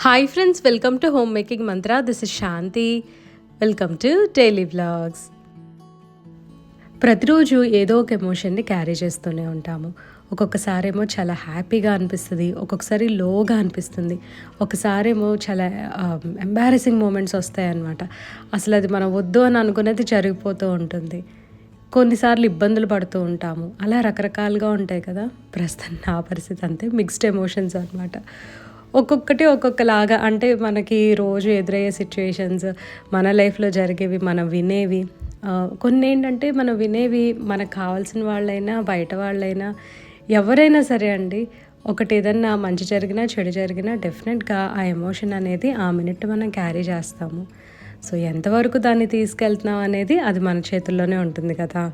Hi friends, welcome to home making mantra. This is Shanti. Welcome to daily vlogs. ప్రతిరోజు ఏదో ఒక ఎమోషన్ని carry చేస్తూనే ఉంటాము. ఒక్కొక్కసారి ఏమో చాలా హ్యాపీగా అనిపిస్తుంది, ఒక్కొక్కసారి లోగా అనిపిస్తుంది, ఒకసారి ఏమో చాలా ఎంబారసింగ్ మూమెంట్స్ వస్తాయి అన్నమాట. అసలు అది మనం వద్దు అని అనుకునేది జరిగిపోతూ ఉంటుంది. కొన్నిసార్లు ఇబ్బందులు పడుతూ ఉంటాము. అలా రకరకాలుగా ఉంటాయి కదా. ప్రస్తుతం నా పరిస్థితి అంతే, మిక్స్డ్ ఎమోషన్స్ అనమాట. ఒక్కొక్కటి ఒక్కొక్కలాగా, అంటే మనకి రోజు ఎదురయ్యే సిచ్యువేషన్స్, మన లైఫ్లో జరిగేవి, మనం వినేవి. కొన్ని ఏంటంటే మనం వినేవి మనకు కావాల్సిన వాళ్ళైనా బయట వాళ్ళైనా ఎవరైనా సరే అండి, ఒకటి ఏదన్నా మంచి జరిగినా చెడు జరిగినా డెఫినెట్గా ఆ ఎమోషన్ అనేది ఆ మినిట్ మనం క్యారీ చేస్తాము. సో ఎంతవరకు దాన్ని తీసుకెళ్తున్నాం అనేది అది మన చేతుల్లోనే ఉంటుంది కదా.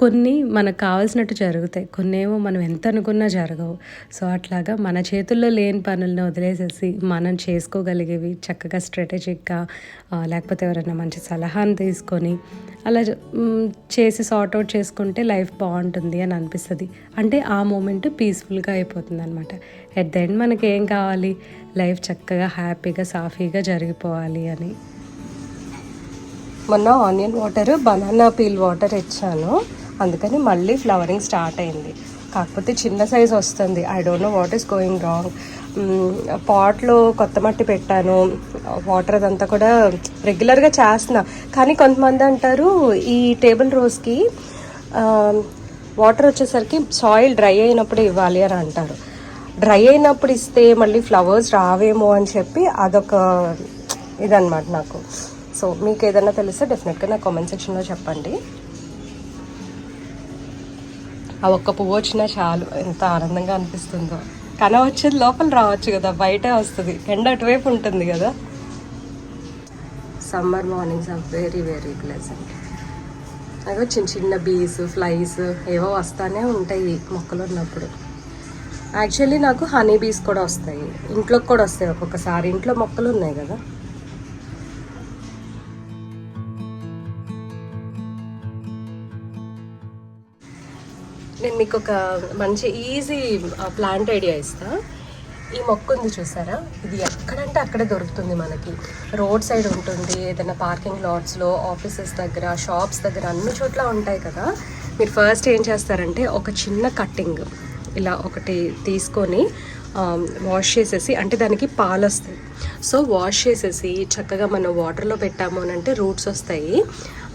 కొన్ని మనకు కావాల్సినట్టు జరుగుతాయి, కొన్ని ఏమో మనం ఎంత అనుకున్నా జరగవు. సో అట్లాగా మన చేతుల్లో లేని పనులను వదిలేసేసి మనం చేసుకోగలిగేవి చక్కగా స్ట్రాటజిక్గా, లేకపోతే ఎవరైనా మంచి సలహాను తీసుకొని అలా చేసి సార్ట్అవుట్ చేసుకుంటే లైఫ్ బాగుంటుంది అని అనిపిస్తుంది. అంటే ఆ మూమెంట్ పీస్ఫుల్గా అయిపోతుంది అనమాట. ఎట్ ద ఎండ్ మనకి ఏం కావాలి, లైఫ్ చక్కగా హ్యాపీగా సాఫీగా జరిగిపోవాలి అని. మొన్న onion water, banana peel water ఇచ్చాను, అందుకని మళ్ళీ ఫ్లవరింగ్ స్టార్ట్ అయింది. కాకపోతే చిన్న సైజ్ వస్తుంది. I don't know what is going wrong. పాట్లో కొత్త మట్టి పెట్టాను, వాటర్ అదంతా కూడా రెగ్యులర్గా చేస్తున్నా. కానీ కొంతమంది అంటారు ఈ టేబుల్ రోజ్కి వాటర్ వచ్చేసరికి సాయిల్ డ్రై అయినప్పుడు ఇవ్వాలి అని అంటారు. డ్రై అయినప్పుడు ఇస్తే మళ్ళీ ఫ్లవర్స్ రావేమో అని చెప్పి అదొక ఇదన్నమాట నాకు. సో మీకు ఏదైనా తెలిస్తే డెఫినెట్గా నా కామెంట్ సెక్షన్లో చెప్పండి. ఆ ఒక్క పువ్వు వచ్చినా చాలు, ఎంత ఆనందంగా అనిపిస్తుందో. కన వచ్చేది లోపల రావచ్చు కదా, బయటే వస్తుంది, ఎండ అటువైపు ఉంటుంది కదా. Summer mornings are very very pleasant. అదో చిన్న చిన్న బీస్, ఫ్లైస్ ఏవో వస్తానే ఉంటాయి మొక్కలు ఉన్నప్పుడు. యాక్చువల్లీ నాకు హనీ బీస్ కూడా వస్తాయి, ఇంట్లోకి కూడా వస్తాయి ఒక్కొక్కసారి. ఇంట్లో మొక్కలు ఉన్నాయి కదా. నేను మీకు ఒక మంచి ఈజీ ప్లాంట్ ఐడియా ఇస్తా. ఈ మొక్క ఉంది చూసారా, ఇది ఎక్కడంటే అక్కడే దొరుకుతుంది మనకి. రోడ్ సైడ్ ఉంటుంది, ఏదైనా పార్కింగ్ లాట్స్లో, ఆఫీసెస్ దగ్గర, షాప్స్ దగ్గర, అన్ని చోట్ల ఉంటాయి కదా. మీరు ఫస్ట్ ఏం చేస్తారంటే ఒక చిన్న కట్టింగ్ ఇలా ఒకటి తీసుకొని వాష్ చేసేసి, అంటే దానికి పాలు వస్తాయి. సో వాష్ చేసేసి చక్కగా మనం వాటర్లో పెట్టాము అని అంటే రూట్స్ వస్తాయి.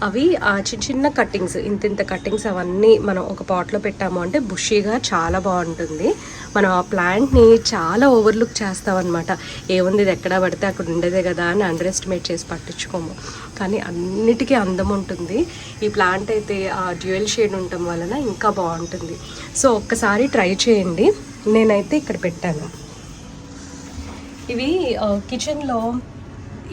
అవి ఆ చిన్న చిన్న కట్టింగ్స్, ఇంత కట్టింగ్స్ అవన్నీ మనం ఒక పాట్లో పెట్టాము అంటే బుషీగా చాలా బాగుంటుంది. మనం ఆ ప్లాంట్ని చాలా ఓవర్లుక్ చేస్తామన్నమాట. ఏముంది ఇది ఎక్కడ పడితే అక్కడ ఉండేదే కదా అని అండర్ ఎస్టిమేట్ చేసి పట్టించుకోము. కానీ అన్నిటికీ అందం ఉంటుంది. ఈ ప్లాంట్ అయితే ఆ డ్యూయల్ షేడ్ ఉండటం వలన ఇంకా బాగుంటుంది. సో ఒక్కసారి ట్రై చేయండి. నేనైతే ఇక్కడ పెట్టాను. ఇవి కిచెన్లో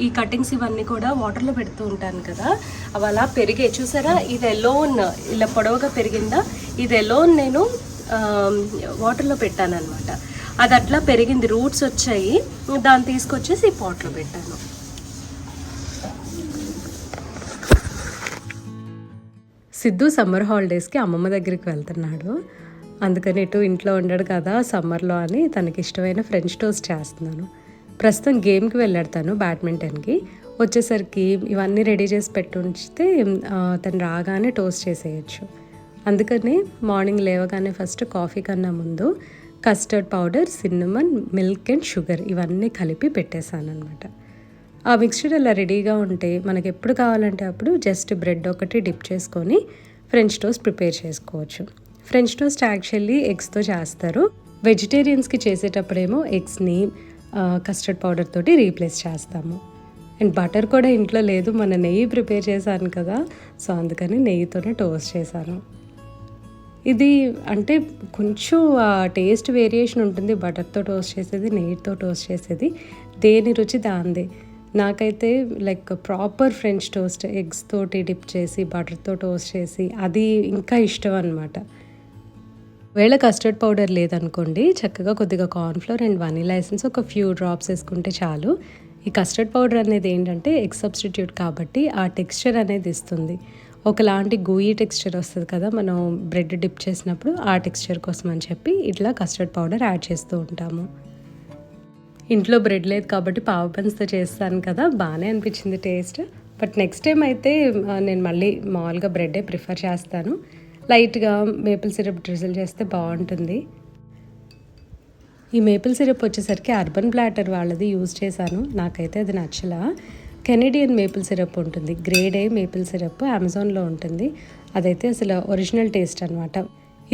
ఈ కటింగ్స్ ఇవన్నీ కూడా వాటర్లో పెడుతూ ఉంటాను కదా, అవి అలా పెరిగే చూసారా. ఇది ఎలోన్ ఇలా పొడవుగా పెరిగిందా, ఇది ఎలోన్ నేను వాటర్లో పెట్టాను అనమాట. అది అట్లా పెరిగింది, రూట్స్ వచ్చాయి, దాన్ని తీసుకొచ్చేసి ఈ పాట్లో పెట్టాను. సిద్ధు సమ్మర్ హాలిడేస్కి అమ్మమ్మ దగ్గరికి వెళ్తున్నాడు. అందుకని ఇటు ఇంట్లో ఉండడు కదా సమ్మర్లో అని తనకి ఇష్టమైన ఫ్రెంచ్ టోస్ట్ చేస్తున్నాను. ప్రస్తుతం గేమ్కి వెళ్ళాడు తను, బ్యాడ్మింటన్కి. వచ్చేసరికి ఇవన్నీ రెడీ చేసి పెట్టి ఉంచితే తను రాగానే టోస్ట్ చేసేయచ్చు. అందుకని మార్నింగ్ లేవగానే ఫస్ట్ కాఫీ కన్నా ముందు custard powder, cinnamon, milk and sugar ఇవన్నీ కలిపి పెట్టేశాను అనమాట. ఆ మిక్స్చర్ అలా రెడీగా ఉంటే మనకి ఎప్పుడు కావాలంటే అప్పుడు జస్ట్ బ్రెడ్ ఒకటి డిప్ చేసుకొని ఫ్రెంచ్ టోస్ట్ ప్రిపేర్ చేసుకోవచ్చు. ఫ్రెంచ్ టోస్ట్ యాక్చువల్లీ ఎగ్స్తో చేస్తారు. వెజిటేరియన్స్కి చేసేటప్పుడేమో ఎగ్స్ని కస్టర్డ్ పౌడర్ తోటి రీప్లేస్ చేస్తాము. అండ్ బటర్ కూడా ఇంట్లో లేదు, మన నెయ్యి ప్రిపేర్ చేశాను కదా, సో అందుకని నెయ్యితోనే టోస్ట్ చేశాను. ఇది అంటే కొంచెం టేస్ట్ వేరియేషన్ ఉంటుంది, బటర్తో టోస్ట్ చేసేది, నెయ్యితో టోస్ట్ చేసేది, దేని రుచి దాందే. నాకైతే like proper French toast eggs తోటి డిప్ చేసి బటర్తో టోస్ట్ చేసి అది ఇంకా ఇష్టం అనమాట. వేళ కస్టర్డ్ పౌడర్ లేదనుకోండి, చక్కగా కొద్దిగా కార్న్ఫ్లోర్ అండ్ వనీలా ఎసెన్స్ ఒక ఫ్యూ డ్రాప్స్ వేసుకుంటే చాలు. ఈ కస్టర్డ్ పౌడర్ అనేది ఏంటంటే ఎగ్ సబ్స్టిట్యూట్ కాబట్టి ఆ టెక్స్చర్ అనేది ఇస్తుంది. ఒకలాంటి గూయి టెక్స్చర్ వస్తుంది కదా మనం బ్రెడ్ డిప్ చేసినప్పుడు, ఆ టెక్స్చర్ కోసం అని చెప్పి ఇట్లా కస్టర్డ్ పౌడర్ యాడ్ చేస్తూ ఉంటాము. ఇంట్లో బ్రెడ్ లేదు కాబట్టి పావు బన్స్తో చేస్తాను కదా, బాగానే అనిపించింది టేస్ట్. బట్ నెక్స్ట్ టైం అయితే నేను మళ్ళీ మామూలుగా బ్రెడ్డే ప్రిఫర్ చేస్తాను. లైట్గా మేపుల్ సిరప్ డ్రిజిల్ చేస్తే బాగుంటుంది. ఈ మేపుల్ సిరప్ వచ్చేసరికి అర్బన్ ప్లాటర్ వాళ్ళది యూజ్ చేశాను, నాకైతే అది నచ్చలా. కెనడియన్ మేపుల్ సిరప్ ఉంటుంది, గ్రేడ్ ఏ మేపుల్ సిరప్, అమెజాన్లో ఉంటుంది. అదైతే అసలు ఒరిజినల్ టేస్ట్ అనమాట.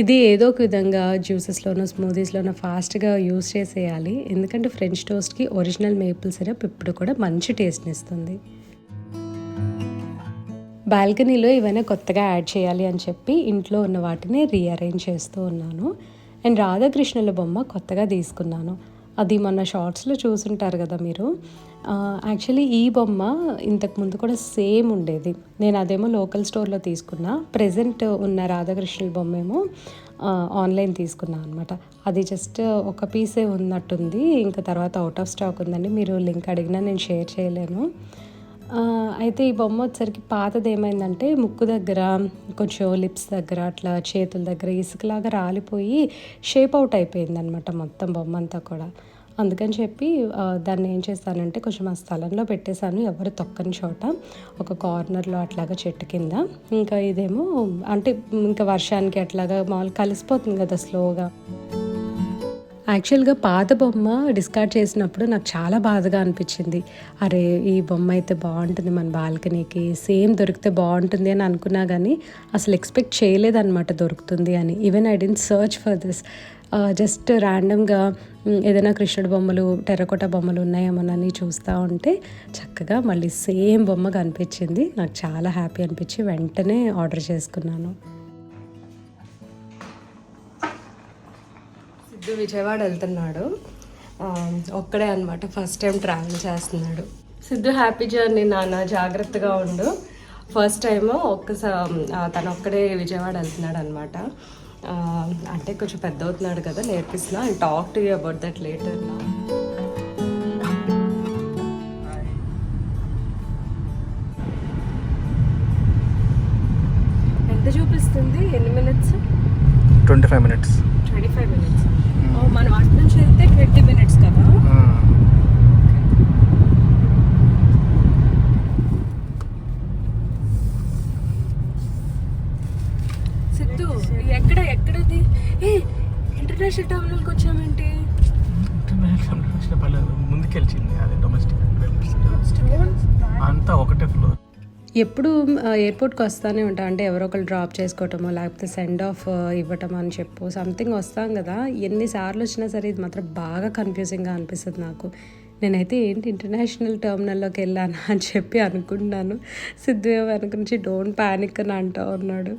ఇది ఏదో ఒక విధంగా జ్యూసెస్లోనో స్మూదీస్లోనో ఫాస్ట్గా యూజ్ చేసేయాలి, ఎందుకంటే ఫ్రెంచ్ టోస్ట్కి ఒరిజినల్ మేపుల్ సిరప్ ఇప్పుడు కూడా మంచి టేస్ట్ని ఇస్తుంది. బాల్కనీలో ఏవైనా కొత్తగా యాడ్ చేయాలి అని చెప్పి ఇంట్లో ఉన్న వాటిని రీఅరేంజ్ చేస్తూ ఉన్నాను. అండ్ రాధాకృష్ణుల బొమ్మ కొత్తగా తీసుకున్నాను, అది మొన్న షార్ట్స్లో చూసుంటారు కదా మీరు. యాక్చువల్లీ ఈ బొమ్మ ఇంతకుముందు కూడా సేమ్ ఉండేది, నేను అదేమో లోకల్ స్టోర్లో తీసుకున్నా. ప్రెజెంట్ ఉన్న రాధాకృష్ణుల బొమ్మ ఏమో ఆన్లైన్ తీసుకున్నా అనమాట. అది జస్ట్ ఒక పీసే ఉన్నట్టుంది, ఇంకా తర్వాత అవుట్ ఆఫ్ స్టాక్ ఉందండి. మీరు లింక్ అడిగినా నేను షేర్ చేయలేను. అయితే ఈ బొమ్మ వచ్చేసరికి పాతది ఏమైందంటే ముక్కు దగ్గర కొంచెం లిప్స్ దగ్గర అట్లా చేతుల దగ్గర ఇసుకలాగా రాలిపోయి షేప్ అవుట్ అయిపోయింది అనమాట మొత్తం బొమ్మ అంతా కూడా. అందుకని చెప్పి దాన్ని ఏం చేస్తానంటే కొంచెం ఆ స్థలంలో పెట్టేశాను, ఎవరు తొక్కని చోట, ఒక కార్నర్లో అట్లాగా చెట్టు కింద. ఇంకా ఇదేమో అంటే ఇంకా వర్షానికి అట్లాగా మామూలు కలిసిపోతుంది కదా స్లోగా. యాక్చువల్గా పాత బొమ్మ డిస్కార్డ్ చేసినప్పుడు నాకు చాలా బాధగా అనిపించింది. అరే ఈ బొమ్మ అయితే బాగుంటుంది మన బాల్కనీకి, సేమ్ దొరికితే బాగుంటుంది అని అనుకున్నా కానీ అసలు ఎక్స్పెక్ట్ చేయలేదన్నమాట దొరుకుతుంది అని. Even I didn't search for this, just ర్యాండమ్గా ఏదైనా కృష్ణుడి బొమ్మలు టెర్రకోట బొమ్మలు ఉన్నాయేమోనని చూస్తూ ఉంటే చక్కగా మళ్ళీ సేమ్ బొమ్మ కనిపించింది. నాకు చాలా హ్యాపీ అనిపించి వెంటనే ఆర్డర్ చేసుకున్నాను. సిద్ధు విజయవాడ వెళ్తున్నాడు, ఒక్కడే అనమాట, ఫస్ట్ టైం ట్రావెల్ చేస్తున్నాడు. సిద్ధు హ్యాపీ జర్నీ నాన్న, జాగ్రత్తగా ఉండు. ఫస్ట్ టైము తను ఒక్కడే విజయవాడ వెళ్తున్నాడు అనమాట. అంటే కొంచెం పెద్ద అవుతున్నాడు కదా, నేర్పిస్తున్నా. And talk to you about that later. ఎంత చూపిస్తుంది, ఎన్ని మినిట్స్? 25 minutes. 25 minutes. మనం అటు నుంచి వెళ్తే 20 minutes కదా. సిద్ధు ఎక్కడది? ఇంటర్నేషనల్ టర్మినల్కి వచ్చామేంటి? ఇంటర్నేషనల్ పర్లేదు, ముందుకెళ్ళింది. అదే డొమెస్టిక్ అంతా ఒకటే ఫ్లోర్. ఎప్పుడు ఎయిర్పోర్ట్కి వస్తూనే ఉంటాం, అంటే ఎవరో ఒకరు డ్రాప్ చేసుకోవటమో లేకపోతే సెండ్ ఆఫ్ ఇవ్వటం అని చెప్పు సంథింగ్ వస్తాం కదా. ఎన్నిసార్లు వచ్చినా సరే ఇది మాత్రం బాగా కన్ఫ్యూజింగ్గా అనిపిస్తుంది నాకు. నేనైతే ఏంటి ఇంటర్నేషనల్ టర్మినల్లోకి వెళ్ళానా అని చెప్పి అనుకుంటున్నాను. సిద్ధు వెనక నుంచి డోంట్ ప్యానిక్ అని అంటూ ఉన్నాడు.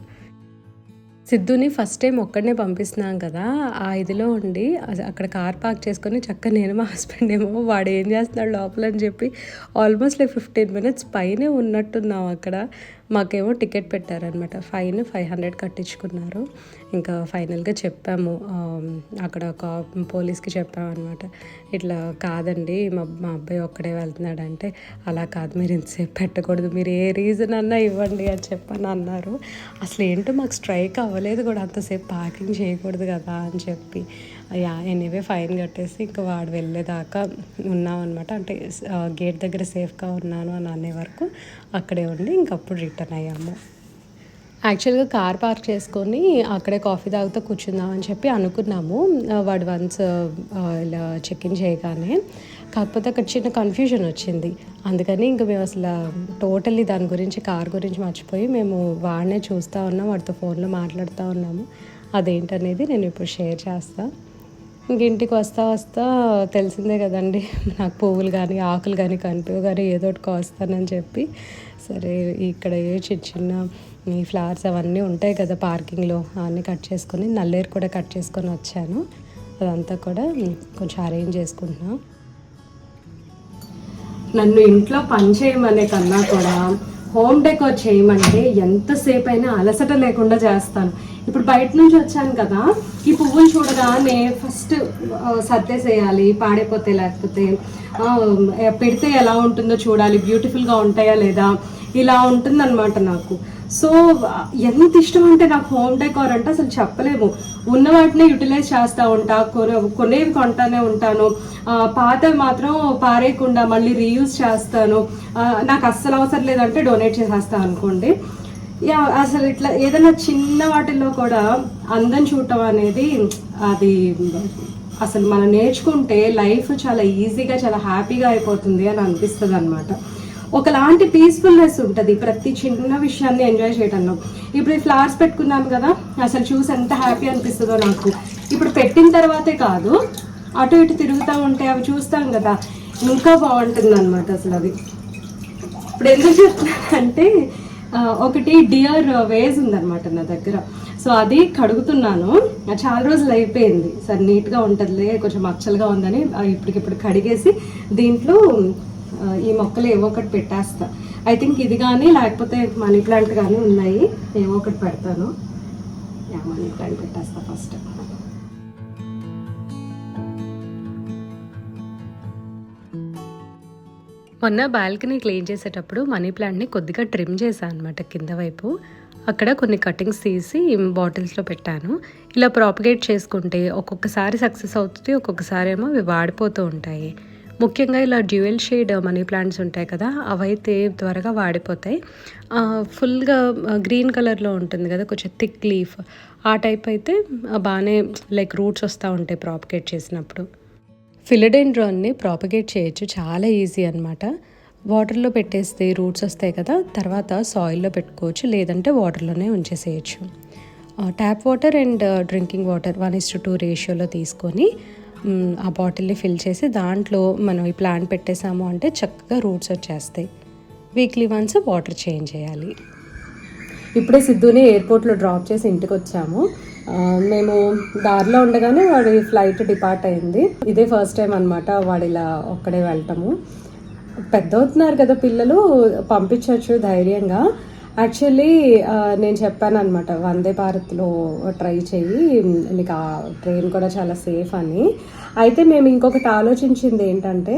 సిద్ధుని ఫస్ట్ టైం ఒక్కడనే పంపిస్తున్నాం కదా, ఆ ఇదిలో ఉండి అక్కడ కార్ పార్క్ చేసుకొని చక్కగా నేను మా హస్బెండ్ ఏమో వాడు ఏం చేస్తున్నాడు లోపల అని చెప్పి ఆల్మోస్ట్ లైక్ 15 minutes పైనే ఉన్నట్టున్నాం అక్కడ. మాకేమో టికెట్ పెట్టారనమాట, ఫైన్ 500 కట్టించుకున్నారు. ఇంకా ఫైనల్గా చెప్పాము, అక్కడ ఒక పోలీస్కి చెప్పాము అనమాట, ఇట్లా కాదండి మా అబ్బాయి ఒక్కడే వెళ్తున్నాడంటే, అలా కాదు మీరు ఇంతసేపు పెట్టకూడదు, మీరు ఏ రీజన్ అన్నా ఇవ్వండి అని చెప్పని అన్నారు. అసలు ఏంటో మాకు స్ట్రైక్ అవ్వలేదు కూడా, అంతసేపు పార్కింగ్ చేయకూడదు కదా అని చెప్పి. ఎనీవే ఫైన్ కట్టేసి ఇంకా వాడు వెళ్ళేదాకా ఉన్నాం అనమాట. అంటే గేట్ దగ్గర సేఫ్గా ఉన్నాను అని అనే వరకు అక్కడే ఉండి ఇంకప్పుడు రిటర్న్ అయ్యాము. యాక్చువల్గా కార్ పార్క్ చేసుకొని అక్కడే కాఫీ తాగుతూ కూర్చుందామని చెప్పి అనుకున్నాము. వాడు వన్స్ ఇలా చెక్ ఇన్ చేయగానే, కాకపోతే అక్కడ చిన్న కన్ఫ్యూజన్ వచ్చింది. అందుకని ఇంకా మేము అసలు టోటల్లీ దాని గురించి కార్ గురించి మర్చిపోయి మేము వాడినే చూస్తూ ఉన్నాం, వాడితో ఫోన్లో మాట్లాడుతూ ఉన్నాము. అదేంటనేది నేను ఇప్పుడు షేర్ చేస్తాను. ఇంక ఇంటికి వస్తా తెలిసిందే కదండి, నాకు పువ్వులు కానీ ఆకులు కానీ కనిపించవు కానీ ఏదో ఒకటి కోస్తానని చెప్పి, సరే ఇక్కడ చిన్న ఈ ఫ్లవర్స్ అవన్నీ ఉంటాయి కదా పార్కింగ్లో, అవన్నీ కట్ చేసుకొని నల్లేరు కూడా కట్ చేసుకొని వచ్చాను. అదంతా కూడా కొంచెం అరేంజ్ చేసుకుంటున్నాను. నన్ను ఇంట్లో పని చేయమనే కన్నా కూడా హోమ్ డెకోర్ చేయమంటే ఎంతసేపు అయినా అలసట లేకుండా చేస్తాను. ఇప్పుడు బయట నుంచి వచ్చాను కదా, ఈ పువ్వులు చూడగానే ఫస్ట్ సర్దేసేయాలి, పాడైపోతే లేకపోతే పెడితే ఎలా ఉంటుందో చూడాలి, బ్యూటిఫుల్గా ఉంటాయా లేదా, ఇలా ఉంటుందన్నమాట నాకు. సో ఎంత ఇష్టం అంటే నాకు హోమ్ డెకార్ అంటే అసలు చెప్పలేము. ఉన్న వాటినే యూటిలైజ్ చేస్తూ ఉంటా, కొనేవి కొంటానే ఉంటాను. పాతవి మాత్రం పారేయకుండా మళ్ళీ రీయూజ్ చేస్తాను. నాకు అస్సలు అవసరం లేదంటే డొనేట్ చేసేస్తాను అనుకోండి. అసలు ఇట్లా ఏదైనా చిన్న వాటిల్లో కూడా అందం చూడటం అనేది అది అసలు మనం నేర్చుకుంటే లైఫ్ చాలా ఈజీగా చాలా హ్యాపీగా అయిపోతుంది అని అనిపిస్తుంది అనమాట. ఒకలాంటి పీస్ఫుల్నెస్ ఉంటుంది ప్రతి చిన్న విషయాన్ని ఎంజాయ్ చేయడంలో. ఇప్పుడు ఈ ఫ్లవర్స్ పెట్టుకున్నాను కదా, అసలు చూసి ఎంత హ్యాపీ అనిపిస్తుందో నాకు. ఇప్పుడు పెట్టిన తర్వాతే కాదు, అటు ఇటు తిరుగుతూ ఉంటే అవి చూస్తాం కదా, ఇంకా బాగుంటుంది అనమాట అసలు అది. ఇప్పుడు ఎందుకు చెప్తున్నానంటే ఒకటి డియర్ వేజ్ ఉందన్నమాట నా దగ్గర. సో అది కడుగుతున్నాను, చాలా రోజులు అయిపోయింది. సరే నీట్గా ఉంటుందిలే, కొంచెం మచ్చలుగా ఉందని ఇప్పటికిప్పుడు కడిగేసి దీంట్లో ఈ మొక్కలు ఏవో ఒకటి పెట్టేస్తా. ఐ థింక్ ఇది కానీ లేకపోతే మనీ ప్లాంట్ కానీ ఉన్నాయి, ఏవో ఒకటి పెడతాను. మనీ ప్లాంట్ పెట్టేస్తా ఫస్ట్. మొన్న బాల్కనీ క్లీన్ చేసేటప్పుడు మనీ ప్లాంట్ని కొద్దిగా ట్రిమ్ చేశాను అనమాట కింద వైపు. అక్కడ కొన్ని కటింగ్స్ తీసి బాటిల్స్లో పెట్టాను. ఇలా ప్రాపగేట్ చేసుకుంటే ఒక్కొక్కసారి సక్సెస్ అవుతుంది, ఒక్కొక్కసారి ఏమో అవి వాడిపోతూ ఉంటాయి. ముఖ్యంగా ఇలా డ్యూయల్ షేడ్ మనీ ప్లాంట్స్ ఉంటాయి కదా, అవైతే త్వరగా వాడిపోతాయి. ఫుల్గా గ్రీన్ కలర్లో ఉంటుంది కదా, కొంచెం థిక్ లీఫ్, ఆ టైప్ అయితే బాగానే లైక్ రూట్స్ వస్తూ ఉంటాయి ప్రాపగేట్ చేసినప్పుడు. ఫిలడెండ్రాన్ని ప్రాపగేట్ చేయొచ్చు, చాలా ఈజీ అనమాట. వాటర్లో పెట్టేస్తే రూట్స్ వస్తాయి కదా, తర్వాత సాయిల్లో పెట్టుకోవచ్చు, లేదంటే వాటర్లోనే ఉంచేసేయచ్చు. Tap water and drinking water 1:2 రేషియోలో తీసుకొని ఆ బాటిల్ని ఫిల్ చేసి దాంట్లో మనం ఈ ప్లాంట్ పెట్టేసాము అంటే చక్కగా రూట్స్ వచ్చేస్తాయి. వీక్లీ వన్స్ వాటర్ చేంజ్ చేయాలి. ఇప్పుడే సిద్ధుని ఎయిర్పోర్ట్లో డ్రాప్ చేసి ఇంటికి వచ్చాము. మేము దారిలో ఉండగానే వాడి ఫ్లైట్ డిపార్ట్ అయింది. ఇదే ఫస్ట్ టైం అనమాట వాడు ఇలా ఒక్కడే వెళ్ళటము. పెద్ద అవుతున్నారు కదా పిల్లలు, పంపించవచ్చు ధైర్యంగా. యాక్చువల్లీ నేను చెప్పాను అనమాట, వందే భారత్లో ట్రై చెయ్యి, నీకు ఆ ట్రైన్ కూడా చాలా సేఫ్ అని. అయితే మేము ఇంకొకటి ఆలోచించింది ఏంటంటే,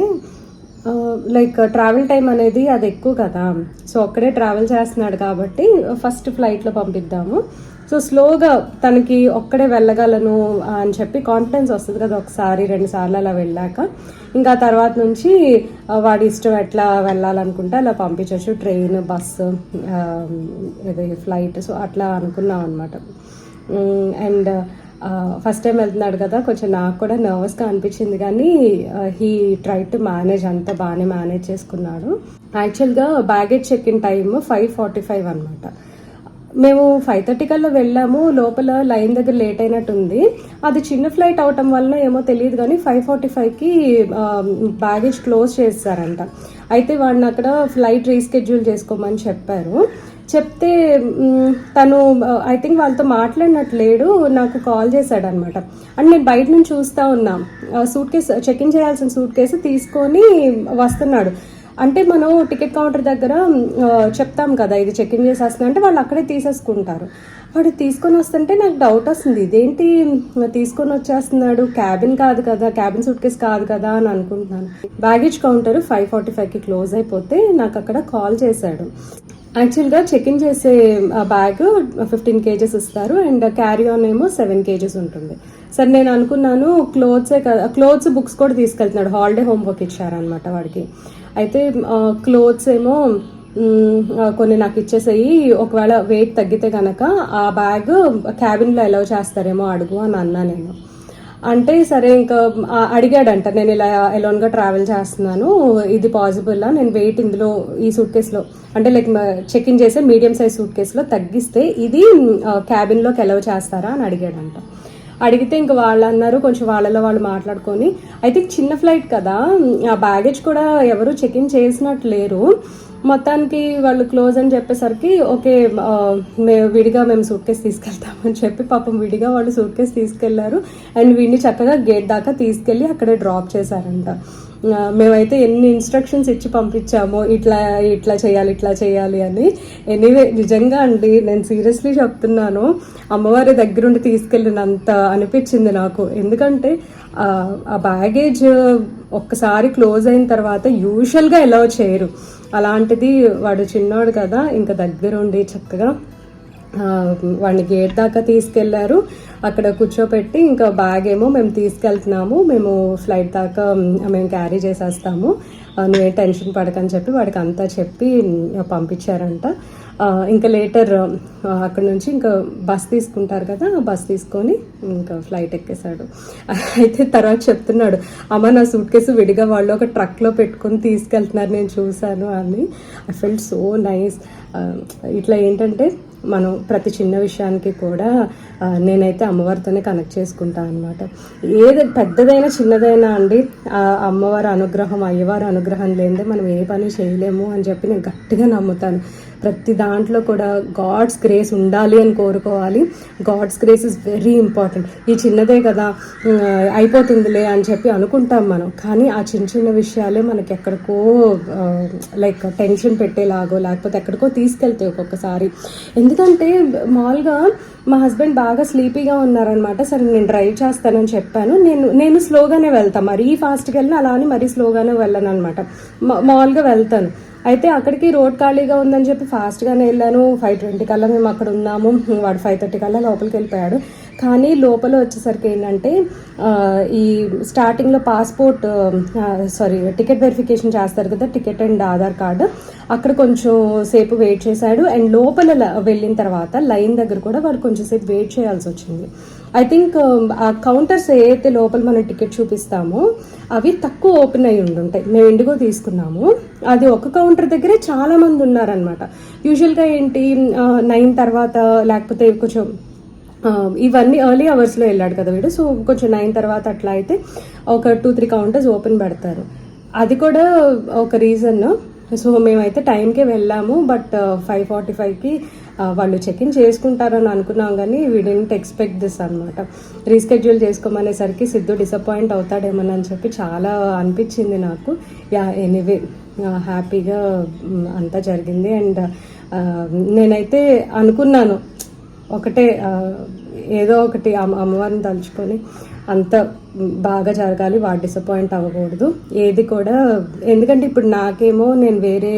లైక్ ట్రావెల్ టైం అనేది అది ఎక్కువ కదా, సో ఒక్కడే ట్రావెల్ చేస్తున్నాడు కాబట్టి ఫస్ట్ ఫ్లైట్లో పంపిద్దాము. సో స్లోగా తనకి ఒక్కడే వెళ్ళగలను అని చెప్పి కాన్ఫిడెన్స్ వస్తుంది కదా, ఒకసారి 2 సార్లు అలా వెళ్ళాక. ఇంకా తర్వాత నుంచి వాడి ఇష్టం ఎట్లా వెళ్ళాలనుకుంటే అలా పంపించవచ్చు, ట్రైన్, బస్సు, ఇది ఫ్లైట్. సో అట్లా అనుకున్నాం అనమాట. అండ్ ఫస్ట్ టైం వెళ్తున్నాడు కదా, కొంచెం నాకు కూడా నర్వస్గా అనిపించింది, కానీ హీ ట్రై టు మేనేజ్, అంతా బాగానే మేనేజ్ చేసుకున్నాడు. యాక్చువల్గా బ్యాగేజ్ చెక్ ఇన్ టైమ్ 5:45 అనమాట. మేము 5:30 కల్లా వెళ్ళాము. లోపల లైన్ దగ్గర లేట్ అయినట్టుంది. అది చిన్న ఫ్లైట్ అవటం వల్ల ఏమో తెలియదు, కానీ 5:45కి బ్యాగేజ్ క్లోజ్ చేస్తారంట. అయితే వాడిని అక్కడ ఫ్లైట్ రీస్కెడ్యూల్ చేసుకోమని చెప్పారు. చెప్తే తను ఐ థింక్ వాళ్ళతో మాట్లాడినట్లేడు, నాకు కాల్ చేశాడు అనమాట. అండ్ నేను బయట నుంచి చూస్తూ ఉన్నా, సూట్ కేసు, చెక్ ఇన్ చేయాల్సిన సూట్ కేసు తీసుకొని వస్తున్నాడు. అంటే మనం టికెట్ కౌంటర్ దగ్గర చెప్తాం కదా ఇది చెక్ ఇన్ చేసేస్తున్నా అంటే వాళ్ళు అక్కడే తీసేసుకుంటారు. వాడు తీసుకొని వస్తుంటే నాకు డౌట్ వస్తుంది, ఇదేంటి తీసుకొని వచ్చేస్తున్నాడు, క్యాబిన్ కాదు కదా, క్యాబిన్ సూట్ కేసు కాదు కదా అని అనుకుంటున్నాను. బ్యాగేజ్ కౌంటర్ 5:45కి క్లోజ్ అయిపోతే నాకు అక్కడ కాల్ చేశాడు. యాక్చువల్గా చెక్ ఇన్ చేసే బ్యాగ్ 15 kgs ఇస్తారు అండ్ క్యారీ ఆన్ ఏమో 7 kgs ఉంటుంది. సరే నేను అనుకున్నాను క్లోత్సే కదా, క్లోత్స్, బుక్స్ కూడా తీసుకెళ్తున్నాడు, హాలిడే హోంవర్క్ ఇచ్చారనమాట వాడికి. అయితే క్లోత్స్ ఏమో కొన్ని నాకు ఇచ్చేసేయి, ఒకవేళ వెయిట్ తగ్గితే కనుక ఆ బ్యాగ్ క్యాబిన్లో అలౌ చేస్తారేమో అడుగు అని అన్నా నేను. అంటే సరే ఇంకా అడిగాడంట, నేను ఇలా ఎలోన్గా ట్రావెల్ చేస్తున్నాను, ఇది పాసిబుల్లా, నేను వెయిట్ ఇందులో ఈ సూట్ కేసులో అంటే లైక్ చెక్ ఇన్ చేసే మీడియం సైజ్ సూట్ కేసులో తగ్గిస్తే ఇది క్యాబిన్లోకి అలౌ చేస్తారా అని అడిగాడంట. అడిగితే ఇంక వాళ్ళు అన్నారు, కొంచెం వాళ్ళలో వాళ్ళు మాట్లాడుకొని, అయితే చిన్న ఫ్లైట్ కదా, ఆ బ్యాగేజ్ కూడా ఎవరు చెక్ ఇన్ చేసినట్టు లేరు. మొత్తానికి వాళ్ళు క్లోజ్ అని చెప్పేసరికి ఓకే విడిగా మేము సూట్ కేసు తీసుకెళ్తామని చెప్పి పాపం విడిగా వాళ్ళు సూట్ కేసు తీసుకెళ్లారు. అండ్ వీడిని చక్కగా గేట్ దాకా తీసుకెళ్ళి అక్కడే డ్రాప్ చేశారంట. మేమైతే ఎన్ని ఇన్స్ట్రక్షన్స్ ఇచ్చి పంపించామో ఇట్లా చేయాలి అని. ఎనీవే నిజంగా అండి, నేను సీరియస్లీ చెప్తున్నాను, అమ్మవారి దగ్గరుండి తీసుకెళ్ళినంత అనిపించింది నాకు. ఎందుకంటే ఆ బ్యాగేజ్ ఒక్కసారి క్లోజ్ అయిన తర్వాత యూజువల్గా ఎలా చేయరు, అలాంటిది వాడు చిన్నోడు కదా, ఇంకా దగ్గరుండి చక్కగా వాడిని గేట్ దాకా తీసుకెళ్లారు. అక్కడ కూర్చోపెట్టి ఇంకా బ్యాగ్ ఏమో మేము తీసుకెళ్తున్నాము, మేము ఫ్లైట్ దాకా మేము క్యారీ చేసేస్తాము, నువ్వే టెన్షన్ పడకని చెప్పి వాడికి అంతా చెప్పి పంపించారంట. ఇంకా లేటర్ అక్కడ నుంచి ఇంకా బస్ తీసుకుంటారు కదా, ఆ బస్ తీసుకొని ఇంకా ఫ్లైట్ ఎక్కేశాడు. అయితే తర్వాత చెప్తున్నాడు, అమ్మ నా సూట్ కేసు విడిగా వాళ్ళు ఒక ట్రక్లో పెట్టుకొని తీసుకెళ్తున్నారు, నేను చూశాను అని. I felt so nice. ఇట్లా ఏంటంటే మనం ప్రతి చిన్న విషయానికి కూడా నేనైతే అమ్మవారితోనే కనెక్ట్ చేసుకుంటాను అనమాట. ఏది పెద్దదైనా చిన్నదైనా అండి, అమ్మవారి అనుగ్రహం, అయ్యవారి అనుగ్రహం లేనిదే మనం ఏ పని చేయలేము అని చెప్పి నేను గట్టిగా నమ్ముతాను. ప్రతి దాంట్లో కూడా గాడ్స్ గ్రేస్ ఉండాలి అని కోరుకోవాలి. God's grace is very important. ఈ చిన్నదే కదా అయిపోతుందిలే అని చెప్పి అనుకుంటాం మనం, కానీ ఆ చిన్న చిన్న విషయాలే మనకి ఎక్కడికో లైక్ టెన్షన్ పెట్టేలాగో లేకపోతే ఎక్కడికో తీసుకెళ్తాయి ఒక్కొక్కసారి. ఎందుకంటే మామూలుగా మా హస్బెండ్ బాగా స్లీపీగా ఉన్నారనమాట. సరే నేను డ్రైవ్ చేస్తానని చెప్పాను. నేను స్లోగానే వెళ్తాను, మరీ ఫాస్ట్గా వెళ్ళిన అలా అని మరీ స్లోగానే వెళ్ళను అనమాట, మామూలుగా వెళ్తాను. అయితే అక్కడికి రోడ్ ఖాళీగా ఉందని చెప్పి ఫాస్ట్గానే వెళ్ళాను. 5:20 కల్లా మేము అక్కడ ఉన్నాము, వాడు 5:30 కల్లా లోపలికి వెళ్ళిపోయాడు. కానీ లోపల వచ్చేసరికి ఏంటంటే ఈ స్టార్టింగ్లో టికెట్ వెరిఫికేషన్ చేస్తారు కదా, టికెట్ అండ్ ఆధార్ కార్డు, అక్కడ కొంచెం సేపు వెయిట్ చేశాడు. అండ్ లోపల వెళ్ళిన తర్వాత లైన్ దగ్గర కూడా వాడు కొంచెం సేపు వెయిట్ చేయాల్సి వచ్చింది. ఐ థింక్ ఆ కౌంటర్స్ ఏదైతే లోపల మనం టికెట్ చూపిస్తామో అవి తక్కువ ఓపెన్ అయ్యి ఉండుంటాయి. మేము ఇండిగో తీసుకున్నాము, అది ఒక కౌంటర్ దగ్గరే చాలా మంది ఉన్నారనమాట. యూజువల్గా ఏంటి 9 తర్వాత లేకపోతే కొంచెం ఇవన్నీ ఎర్లీ అవర్స్లో వెళ్ళాడు కదా వీడు, సో కొంచెం 9 తర్వాత అట్లా అయితే ఒక 2-3 కౌంటర్స్ ఓపెన్ పెడతారు. అది కూడా ఒక రీజన్. సో మేమైతే టైంకే వెళ్ళాము, బట్ 5:45కి వాళ్ళు చెక్ ఇన్ చేసుకుంటారని అనుకున్నాం, కానీ వీ డిడ్ంట్ ఎక్స్పెక్ట్ దిస్ అనమాట. రీస్కెడ్యూల్ చేసుకోమనేసరికి సిద్ధు డిసప్పాయింట్ అవుతాడేమోనని చెప్పి చాలా అనిపించింది నాకు. ఎనీవే హ్యాపీగా అంతా జరిగింది. అండ్ నేనైతే అనుకున్నాను ఒకటే, ఏదో ఒకటి అమ్మవారిని తలుచుకొని అంత బాగా జరగాలి, వాడు డిసప్పాయింట్ అవ్వకూడదు ఏది కూడా. ఎందుకంటే ఇప్పుడు నాకేమో నేను వేరే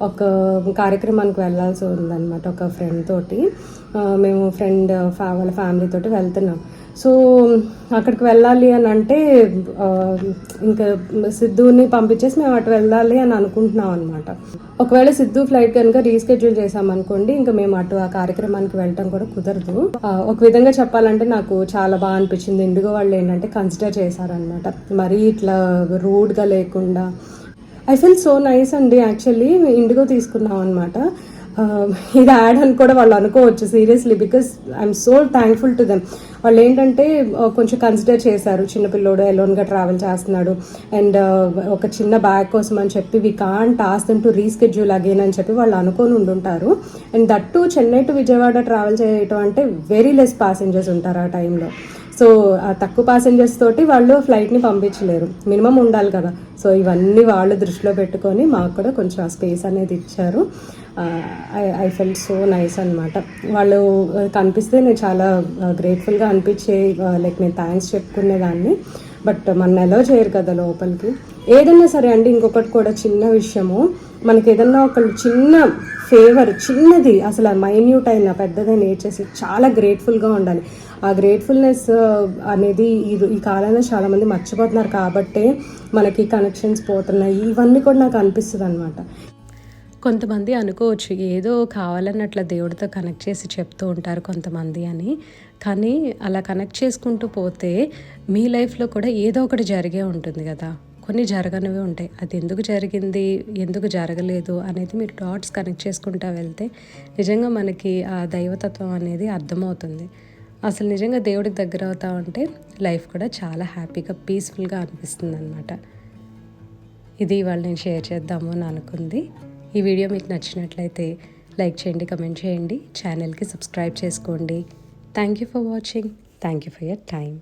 ఒక కార్యక్రమానికి వెళ్ళాల్సి ఉందన్నమాట, ఒక ఫ్రెండ్ తోటి. మేము వాళ్ళ ఫ్యామిలీ తోటి వెళ్తున్నాం. సో అక్కడికి వెళ్ళాలి అని అంటే ఇంకా సిద్ధుని పంపించేసి మేము అటు వెళ్ళాలి అని అనుకుంటున్నాం అనమాట. ఒకవేళ సిద్ధు ఫ్లైట్ కనుక రీస్కెడ్యూల్ చేసామనుకోండి, ఇంకా మేము అటు ఆ కార్యక్రమానికి వెళ్ళటం కూడా కుదరదు. ఒక విధంగా చెప్పాలంటే నాకు చాలా బాగా అనిపించింది. ఇండిగో వాళ్ళు ఏంటంటే కన్సిడర్ చేశారనమాట, మరీ ఇట్లా రూడ్గా లేకుండా. ఐ ఫీల్ సో నైస్ అండి. యాక్చువల్లీ ఇండిగో తీసుకున్నాం అనమాట. ఇది యాడ్ అని కూడా వాళ్ళు అనుకోవచ్చు seriously, because I'm so thankful to them. వాళ్ళు ఏంటంటే కొంచెం కన్సిడర్ చేశారు, చిన్నపిల్లోడు ఎలోన్గా ట్రావెల్ చేస్తున్నాడు అండ్ ఒక చిన్న బ్యాగ్ కోసం అని చెప్పి we can't ask them to reschedule again అని చెప్పి వాళ్ళు అనుకొని ఉండుంటారు. And that Chennai to Vijayawada travel చేయటం అంటే వెరీ లెస్ ప్యాసింజర్స్ ఉంటారు ఆ టైంలో. సో ఆ తక్కువ ప్యాసింజర్స్ తోటి వాళ్ళు ఫ్లైట్ని పంపించలేరు, మినిమం ఉండాలి కదా. సో ఇవన్నీ వాళ్ళు దృష్టిలో పెట్టుకొని మాకు కూడా కొంచెం ఆ స్పేస్ అనేది ఇచ్చారు. ఐ ఫెల్ట్ సో నైస్ అనమాట. వాళ్ళు కనిపిస్తే నేను చాలా గ్రేట్ఫుల్గా అనిపించే, లైక్ నేను థ్యాంక్స్ చెప్పుకునేదాన్ని. బట్ మన ఎలా చేయరు కదా లోపలికి. ఏదైనా సరే అండి, ఇంకొకటి కూడా చిన్న విషయము, మనకి ఏదన్నా ఒక చిన్న ఫేవర్, చిన్నది అసలు మైన్యూట్ అయినా పెద్దదైనా చేసి చాలా గ్రేట్ఫుల్గా ఉండాలి. ఆ గ్రేట్ఫుల్నెస్ అనేది ఈ కాలంలో చాలామంది మర్చిపోతున్నారు కాబట్టే మనకి కనెక్షన్స్ పోతున్నాయి. ఇవన్నీ కూడా నాకు అనిపిస్తుంది అనమాట. కొంతమంది అనుకోవచ్చు ఏదో కావాలన్నట్ల దేవుడితో కనెక్ట్ చేసి చెప్తూ ఉంటారు కొంతమంది అని, కానీ అలా కనెక్ట్ చేసుకుంటూ పోతే మీ లైఫ్లో కూడా ఏదో ఒకటి జరిగే ఉంటుంది కదా. కొన్ని జరగనివి ఉంటాయి, అది ఎందుకు జరిగింది, ఎందుకు జరగలేదు అనేది మీరు డాట్స్ కనెక్ట్ చేసుకుంటూ వెళ్తే నిజంగా మనకి ఆ దైవతత్వం అనేది అర్థమవుతుంది. అసలు నిజంగా దేవుడికి దగ్గర అవుతా ఉంటే లైఫ్ కూడా చాలా హ్యాపీగా పీస్ఫుల్గా అనిపిస్తుంది అనమాట. ఇది ఇవాళ నేను షేర్ చేద్దాము అని అనుకుంది. ఈ వీడియో మీకు నచ్చినట్లయితే లైక్ చేయండి, కమెంట్ చేయండి, ఛానల్కి సబ్స్క్రైబ్ చేసుకోండి. Thank you for watching. Thank you for your time.